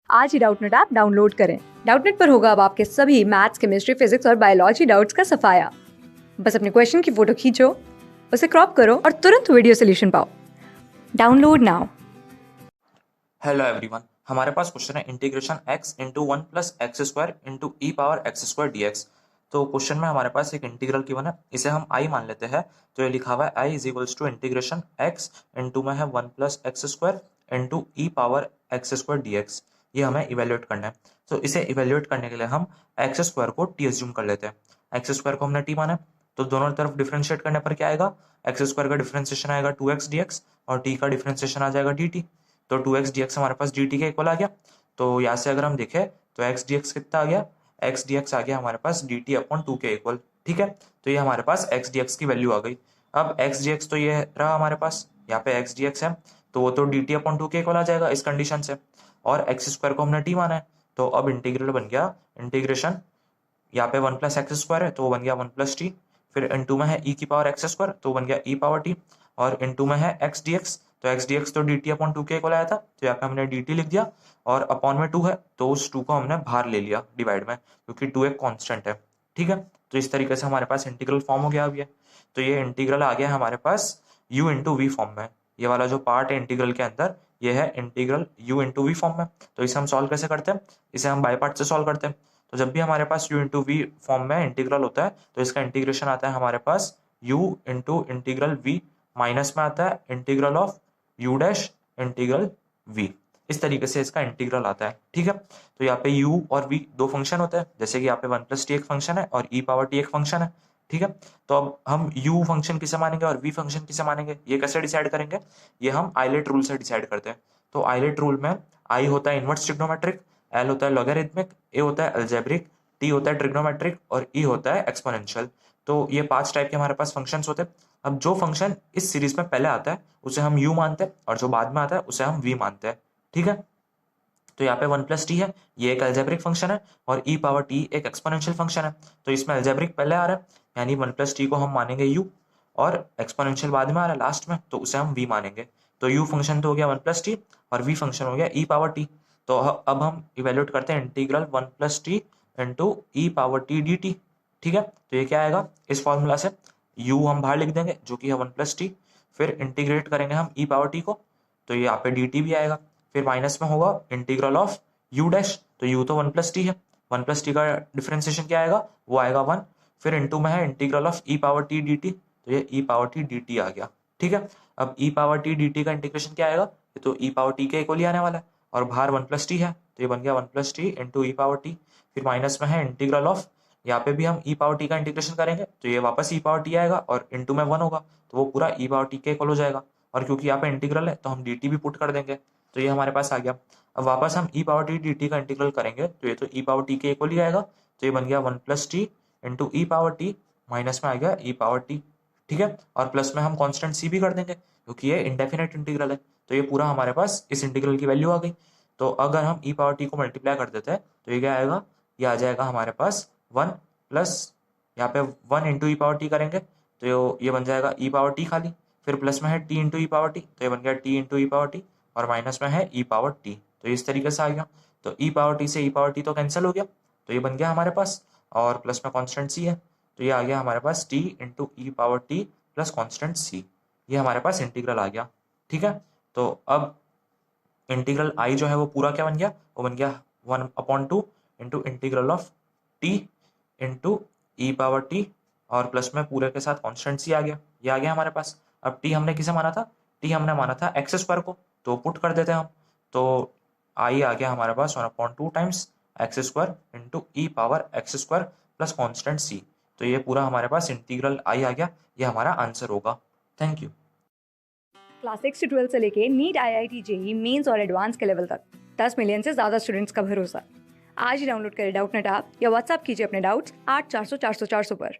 आज ही Doubtnut app download करें। Doubtnut पर होगा अब आपके सभी मैथ्स, केमिस्ट्री, फिजिक्स और बायोलॉजी डाउट्स का सफाया। बस अपने क्वेश्चन की फोटो खींचो, उसे क्रॉप करो और तुरंत वीडियो सोल्यूशन पाओ। Download now. हेलो एवरीवन, हमारे पास क्वेश्चन है integration x into one plus x square into e power x square d x. तो क्वेश्चन में हमारे पास एक इंटीग्रल गिवन है, इसे हम i मान लेते हैं। तो ये लिखा हुआ है i is equals to integration x into में है one plus x square into e power x square d x. ये हमें इवेल्युएट करना है। तो इसे इवेल्युएट करने के लिए हम एक्स स्क्वायर को t एज्यूम कर लेते हैं। एक्स स्क्वायर को हमने t माना है, तो दोनों तरफ डिफ्रेंशिएट करने पर क्या आएगा, एक्स स्क्वायर का डिफ्रेंशिएशन आएगा 2x dx और t का डिफ्रेंशिएशन आ जाएगा dt। तो 2x dx हमारे पास dt के इक्वल आ गया। तो यहाँ से अगर हम देखें तो x dx कितना आ गया, x dx आ गया हमारे पास dt अपॉन 2 के इक्वल। ठीक है, तो ये हमारे पास x dx की वैल्यू आ गई। अब x dx तो ये रहा हमारे पास, यहाँ पे x dx है, तो वो तो dt अपॉन 2 के इक्वल आ जाएगा इस कंडीशन से। और एक्स स्क्वायर को हमने t माना है, तो अब इंटीग्रल बन गया इंटीग्रेशन, यहाँ पे वन प्लस एक्स स्क्वायर है तो वो बन गया वन प्लस टी, फिर इनटू में है ई की पावर एक्स स्क्वायर तो बन गया ई पावर टी, और इनटू में है एक्स डी एक्स, तो एक्स डी एक्स तो डी टी अपॉन टू के इक्वल आया था, तो यहाँ पे हमने डी टी लिख दिया, और अपॉन में टू है तो उस टू को हमने बाहर ले लिया डिवाइड में, क्योंकि टू एक कॉन्स्टेंट है। ठीक है, तो इस तरीके से हमारे पास इंटीग्रल फॉर्म हो गया अभी है। तो ये इंटीग्रल आ गया हमारे पास u इंटू वी फॉर्म में। ये वाला जो पार्ट है इंटीग्रल के अंदर, ये है integral u into V form में। तो इसे हम सॉल्व कैसे करते हैं, इसे हम बाय पार्ट से सॉल्व करते हैं। तो जब भी हमारे पास u इंटू वी फॉर्म में इंटीग्रल होता है तो इसका इंटीग्रेशन आता है हमारे पास u into integral v, minus में आता है integral of u dash integral v। इस तरीके से इसका इंटीग्रल आता है। ठीक है, तो यहाँ पे u और v दो फंक्शन होते हैं, जैसे कि यहाँ पे वन प्लस टी एक फंक्शन है और e पावर टी एक फंक्शन है। ठीक है, तो अब हम u फंक्शन किसे मानेंगे और v फंक्शन किसे मानेंगे, ये कैसे डिसाइड करेंगे, ये हम आइलेट रूल से डिसाइड करते हैं। तो आइलेट रूल में i होता है इनवर्स ट्रिग्नोमेट्रिक, एल होता है लॉगरिथमिक, ए होता है अलजेब्रिक, टी होता है ट्रिग्नोमेट्रिक और ई होता है एक्सपोनेंशियल। तो ये पांच टाइप के हमारे पास फंक्शंस होते हैं। अब जो फंक्शन इस सीरीज में पहले आता है उसे हम u मानते हैं, और जो बाद में आता है उसे हम v मानते हैं। ठीक है, तो यहाँ पे वन प्लस टी है, ये एक अलजेब्रिक फंक्शन है, और ई पावर टी एक एक्सपोनेंशियल फंक्शन है। तो इसमें अलजेब्रिक पहले आ रहा है, यानी वन प्लस टी को हम मानेंगे u, और एक्सपोनेंशियल बाद में आ रहा है लास्ट में, तो उसे हम v मानेंगे। तो u फंक्शन तो हो गया वन प्लस टी और v फंक्शन हो गया ई पावर टी। तो अब हम इवेल्युएट करते हैं integral one plus t into e power t d t. ठीक है, तो ये क्या आएगा, इस फॉर्मूला से u हम बाहर लिख देंगे जो कि है वन प्लस टी, फिर इंटीग्रेट करेंगे हम ई पावर टी को, तो ये यहाँ पे डी टी भी आएगा, फिर माइनस में होगा इंटीग्रल ऑफ u डैश, तो u तो वन प्लस टी है, वन प्लस टी का डिफरेंशिएशन क्या आएगा, वो आएगा वन, फिर इंटू में है integral of E power t d T, तो ये ई पावर टी डी टी आ गया। ठीक है, अब ई पावर टी डी टी का इंटीग्रेशन क्या आएगा, ये तो ई पावर टी के इक्वल ही आने वाला है, और बाहर वन प्लस टी है तो ये बन गया one plus t into e power T, फिर माइनस में है इंटीग्रल ऑफ, यहाँ पे भी हम ई पावर टी का इंटीग्रेशन करेंगे तो ये वापस ई पावर टी आएगा, और इंटू में वन होगा तो वो पूरा ई पावर टी के इक्वल हो जाएगा, और क्योंकि यहाँ पे इंटीग्रल है तो हम डी टी भी पुट कर देंगे, तो ये हमारे पास आ गया। अब वापस हम ई पावर टी डी टी का इंटीग्रल करेंगे तो ये तो ई पावर टी के इक्वल ही आएगा, तो ये बन गया one plus t into e power T, minus में आ गया ई पावर टी। ठीक है, और प्लस में हम कांस्टेंट सी भी कर देंगे क्योंकि ये इंडेफिनेट इंटीग्रल है, तो ये पूरा हमारे पास इस इंटीग्रल की वैल्यू आ गई। तो अगर हम ई पावर टी को मल्टीप्लाई कर देते हैं तो ये क्या आएगा, ये आ जाएगा हमारे पास वन प्लस, यहाँ पे one into e power T करेंगे तो ये बन जाएगा ई पावर टी खाली, फिर प्लस में है T into e power T, तो ये बन गया T into e power T, और माइनस में है ई पावर टी, तो इस तरीके से आ गया। तो ई पावर टी से ई पावर टी तो कैंसिल हो गया, तो ये बन गया हमारे पास, और प्लस में कांस्टेंट सी है, तो ये आ गया हमारे पास T into e power T plus constant सी, ये हमारे पास इंटीग्रल आ गया। ठीक है, तो अब इंटीग्रल आई जो है वो पूरा क्या बन गया, वो बन गया one upon two into integral of T into e power T, और प्लस में पूरे के साथ कॉन्स्टेंट सी आ गया, ये आ गया हमारे पास। अब टी हमने किसे माना था, टी हमने माना था एक्स स्क्वायर को, तो पुट कर देते हैं हम, तो आई आ गया हमारे पास one upon two times x square into e power x square plus constant c, तो ये पूरा हमारे पास इंटीग्रल आई आ गया, ये हमारा आंसर होगा। Thank you. क्लास 6 से 12 से लेके नीट, IIT, जेई मेंस और एडवांस के लेवल तक 10 मिलियन से ज्यादा स्टूडेंट्स का भरोसा। आज ही डाउनलोड करें डाउटनेट ऐप या व्हाट्सएप कीजिए अपने डाउट्स 8400 400 400 पर।